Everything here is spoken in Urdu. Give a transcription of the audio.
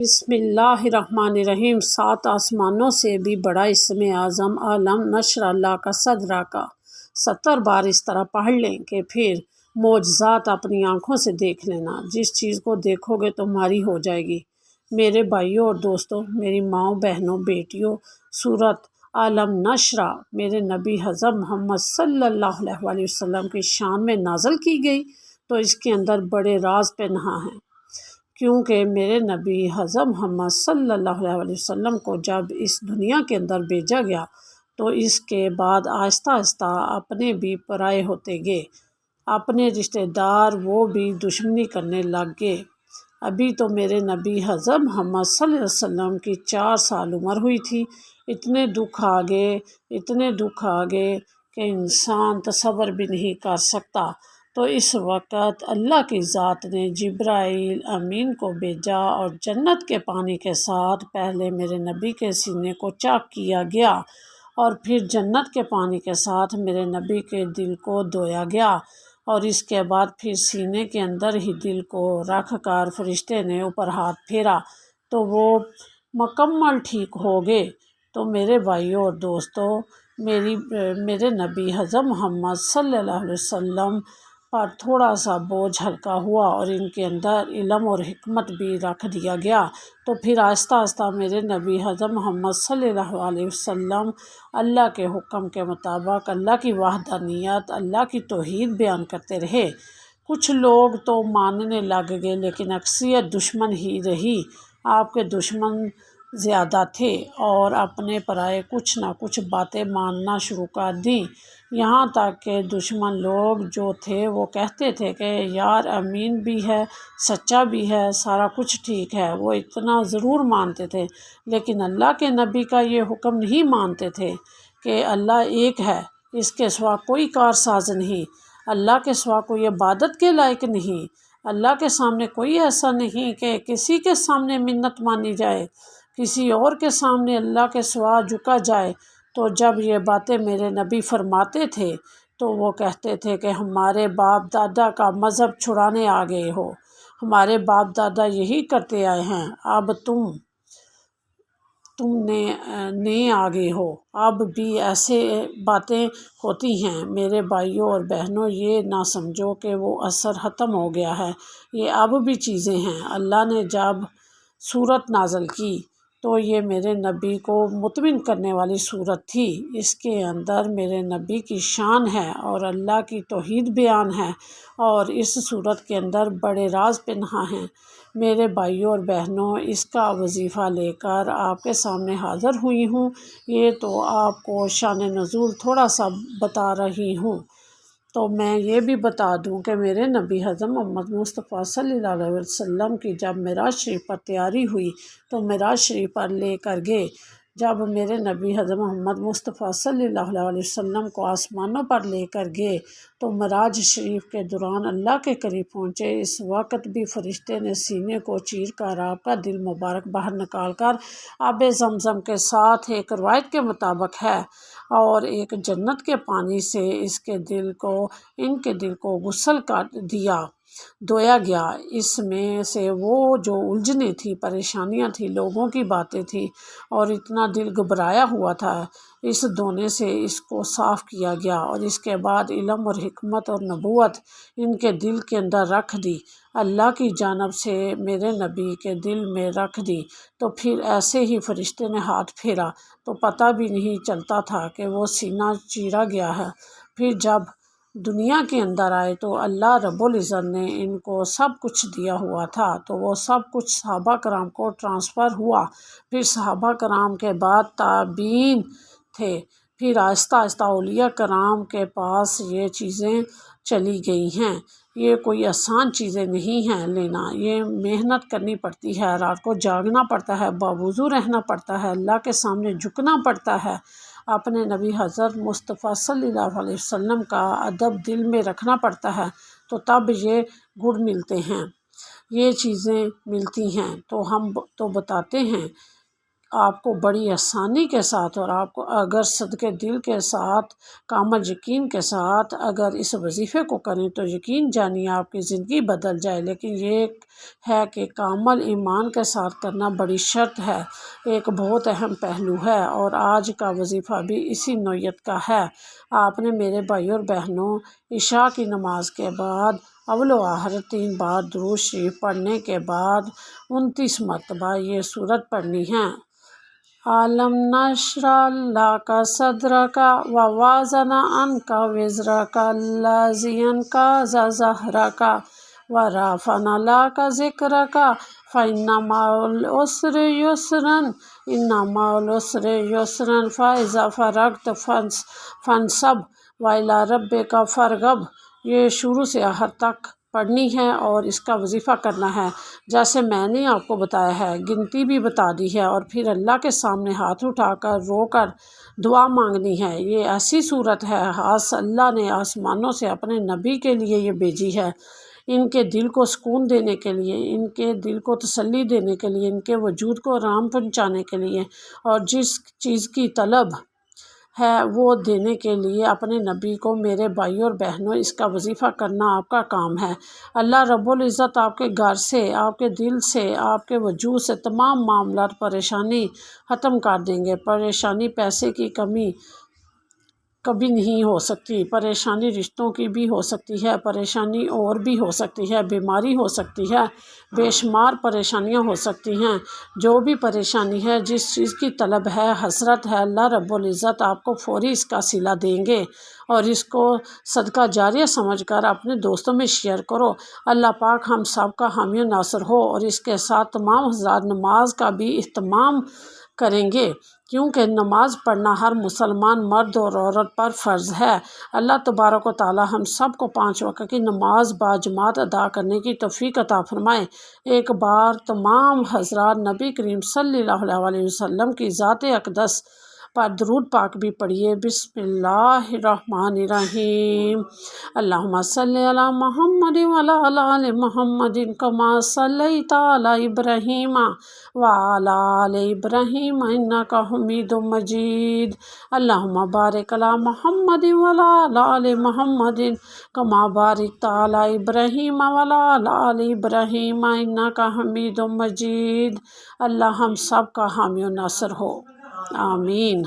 بسم اللہ الرحمن الرحیم۔ 7 آسمانوں سے بھی بڑا اسم اعظم عالم نشر اللہ کا صدرہ کا 70 بار اس طرح پڑھ لیں کہ پھر معجزات اپنی آنکھوں سے دیکھ لینا۔ جس چیز کو دیکھو گے تمہاری ہو جائے گی۔ میرے بھائیوں اور دوستوں، میری ماؤں، بہنوں، بیٹیوں، سورت عالم نشرہ میرے نبی حضرت محمد صلی اللہ علیہ وسلم کی شان میں نازل کی گئی تو اس کے اندر بڑے راز پنہاں ہیں، کیونکہ میرے نبی حضرت محمد صلی اللہ علیہ وسلم کو جب اس دنیا کے اندر بھیجا گیا تو اس کے بعد آہستہ آہستہ اپنے بھی پرائے ہوتے گئے، اپنے رشتہ دار وہ بھی دشمنی کرنے لگ گئے۔ ابھی تو میرے نبی حضرت محمد صلی اللہ علیہ وسلم کی 4 سال عمر ہوئی تھی، اتنے دکھ آ گئے کہ انسان تصور بھی نہیں کر سکتا۔ تو اس وقت اللہ کی ذات نے جبرائیل امین کو بھیجا اور جنت کے پانی کے ساتھ پہلے میرے نبی کے سینے کو چاک کیا گیا اور پھر جنت کے پانی کے ساتھ میرے نبی کے دل کو دھویا گیا، اور اس کے بعد پھر سینے کے اندر ہی دل کو رکھ کر فرشتے نے اوپر ہاتھ پھیرا تو وہ مکمل ٹھیک ہو گئے۔ تو میرے بھائیوں اور دوستوں، میرے نبی حضرت محمد صلی اللہ علیہ وسلم پر تھوڑا سا بوجھ ہلکا ہوا اور ان کے اندر علم اور حکمت بھی رکھ دیا گیا۔ تو پھر آہستہ آہستہ میرے نبی حضرت محمد صلی اللہ علیہ وسلم اللہ کے حکم کے مطابق اللہ کی وحدانیت، اللہ کی توحید بیان کرتے رہے۔ کچھ لوگ تو ماننے لگ گئے لیکن اکثریت دشمن ہی رہی۔ آپ کے دشمن زیادہ تھے اور اپنے پرائے کچھ نہ کچھ باتیں ماننا شروع کر دیں، یہاں تک کہ دشمن لوگ جو تھے وہ کہتے تھے کہ یار امین بھی ہے، سچا بھی ہے، سارا کچھ ٹھیک ہے، وہ اتنا ضرور مانتے تھے، لیکن اللہ کے نبی کا یہ حکم نہیں مانتے تھے کہ اللہ ایک ہے، اس کے سوا کوئی کارساز نہیں، اللہ کے سوا کوئی عبادت کے لائق نہیں، اللہ کے سامنے کوئی ایسا نہیں کہ کسی کے سامنے منت مانی جائے، کسی اور کے سامنے اللہ کے سوا جھکا جائے۔ تو جب یہ باتیں میرے نبی فرماتے تھے تو وہ کہتے تھے کہ ہمارے باپ دادا کا مذہب چھڑانے آ گئے ہو، ہمارے باپ دادا یہی کرتے آئے ہیں، اب تم نے آ گئے ہو، اب بھی ایسے باتیں ہوتی ہیں۔ میرے بھائیوں اور بہنوں، یہ نہ سمجھو کہ وہ اثر ختم ہو گیا ہے، یہ اب بھی چیزیں ہیں۔ اللہ نے جب سورت نازل کی تو یہ میرے نبی کو مطمئن کرنے والی سورت تھی، اس کے اندر میرے نبی کی شان ہے اور اللہ کی توحید بیان ہے، اور اس سورت کے اندر بڑے راز پنہاں ہیں۔ میرے بھائیوں اور بہنوں، اس کا وظیفہ لے کر آپ کے سامنے حاضر ہوئی ہوں۔ یہ تو آپ کو شان نزول تھوڑا سا بتا رہی ہوں، تو میں یہ بھی بتا دوں کہ میرے نبی حضرت محمد مصطفیٰ صلی اللہ علیہ وسلم کی جب معراج شریف پر تیاری ہوئی تو معراج شریف پر لے کر گئے۔ جب میرے نبی حضرت محمد مصطفیٰ صلی اللہ علیہ وسلم کو آسمانوں پر لے کر گئے تو معراج شریف کے دوران اللہ کے قریب پہنچے، اس وقت بھی فرشتے نے سینے کو چیر کر آپ کا دل مبارک باہر نکال کر آب زمزم کے ساتھ، ایک روایت کے مطابق ہے، اور ایک جنت کے پانی سے ان کے دل کو غسل کر دھویا گیا۔ اس میں سے وہ جو الجھنیں تھیں، پریشانیاں تھیں، لوگوں کی باتیں تھیں اور اتنا دل گھبرایا ہوا تھا، اس دھونے سے اس کو صاف کیا گیا، اور اس کے بعد علم اور حکمت اور نبوت ان کے دل کے اندر رکھ دی، اللہ کی جانب سے میرے نبی کے دل میں رکھ دی۔ تو پھر ایسے ہی فرشتے نے ہاتھ پھیرا تو پتہ بھی نہیں چلتا تھا کہ وہ سینہ چیرا گیا ہے۔ پھر جب دنیا کے اندر آئے تو اللہ رب العزت نے ان کو سب کچھ دیا ہوا تھا، تو وہ سب کچھ صحابہ کرام کو ٹرانسفر ہوا۔ پھر صحابہ کرام کے بعد تابعین تھے، پھر آہستہ آہستہ اولیاء کرام کے پاس یہ چیزیں چلی گئی ہیں۔ یہ کوئی آسان چیزیں نہیں ہیں لینا، یہ محنت کرنی پڑتی ہے، رات کو جاگنا پڑتا ہے، باوضو رہنا پڑتا ہے، اللہ کے سامنے جھکنا پڑتا ہے، اپنے نبی حضرت مصطفیٰ صلی اللہ علیہ وسلم کا ادب دل میں رکھنا پڑتا ہے، تو تب یہ گڑ ملتے ہیں، یہ چیزیں ملتی ہیں۔ تو ہم تو بتاتے ہیں آپ کو بڑی آسانی کے ساتھ، اور آپ کو اگر صدقے دل کے ساتھ کامل یقین کے ساتھ اگر اس وظیفے کو کریں تو یقین جانیے آپ کی زندگی بدل جائے۔ لیکن یہ ہے کہ کامل ایمان کے ساتھ کرنا بڑی شرط ہے، ایک بہت اہم پہلو ہے، اور آج کا وظیفہ بھی اسی نوعیت کا ہے۔ آپ نے میرے بھائیوں اور بہنوں عشاء کی نماز کے بعد اول و آخر 3 بار درود شریف پڑھنے کے بعد 29 مرتبہ یہ سورت پڑھنی ہے۔ عَلَمْ نَشْرَحْ لَكَ صَدْرَكَ وَوَضَعْنَا عَنْكَ وِزْرَكَ الَّذِي أَنقَضَ ظَهْرَكَ وَرَفَعْنَا لَكَ ذِكْرَكَ فَإِنَّ مَعَ الْعُسْرِ يُسْرًا إِنَّ مَعَ الْعُسْرِ يُسْرًا فَإِذَا فَرَغْتَ فَانصَبْ وَإِلَىٰ رَبِّكَ فَارْغَب۔ یہ شروع سے آخر تک پڑھنی ہے اور اس کا وظیفہ کرنا ہے جیسے میں نے آپ کو بتایا ہے، گنتی بھی بتا دی ہے، اور پھر اللہ کے سامنے ہاتھ اٹھا کر رو کر دعا مانگنی ہے۔ یہ ایسی صورت ہے خاص اللہ نے آسمانوں سے اپنے نبی کے لیے یہ بھیجی ہے، ان کے دل کو سکون دینے کے لیے، ان کے دل کو تسلی دینے کے لیے، ان کے وجود کو آرام پہنچانے کے لیے، اور جس چیز کی طلب ہے وہ دینے کے لیے اپنے نبی کو۔ میرے بھائیوں اور بہنوں، اس کا وظیفہ کرنا آپ کا کام ہے۔ اللہ رب العزت آپ کے گھر سے، آپ کے دل سے، آپ کے وجود سے تمام معاملات پریشانی ختم کر دیں گے۔ پریشانی پیسے کی کمی کبھی نہیں ہو سکتی، پریشانی رشتوں کی بھی ہو سکتی ہے، پریشانی اور بھی ہو سکتی ہے، بیماری ہو سکتی ہے، بے شمار پریشانیاں ہو سکتی ہیں۔ جو بھی پریشانی ہے، جس چیز کی طلب ہے، حسرت ہے، اللہ رب العزت آپ کو فوری اس کا صلہ دیں گے، اور اس کو صدقہ جاریہ سمجھ کر اپنے دوستوں میں شیئر کرو۔ اللہ پاک ہم سب کا حامی و ناصر ہو، اور اس کے ساتھ تمام حضرات نماز کا بھی اہتمام کریں گے، کیونکہ نماز پڑھنا ہر مسلمان مرد اور عورت پر فرض ہے۔ اللہ تبارک و تعالی ہم سب کو 5 وقت کی نماز باجماعت ادا کرنے کی توفیق عطا فرمائے۔ ایک بار تمام حضرات نبی کریم صلی اللہ علیہ وسلم کی ذات اقدس پر درود پاک بھی پڑھیے۔ بسم اللہ الرحمن الرحیم۔ اللہم صلی علی محمد وعلی آل محمد کما صلیت علی ابراہیم وعلی آل ابراہیم انک حمید مجید۔ اللہم بارک علی محمد وعلی آل محمد کما بارکت علی ابراہیم وعلی آل ابراہیم انک حمید مجید۔ اللہ ہم سب کا حامی و ناصر ہو، آمین۔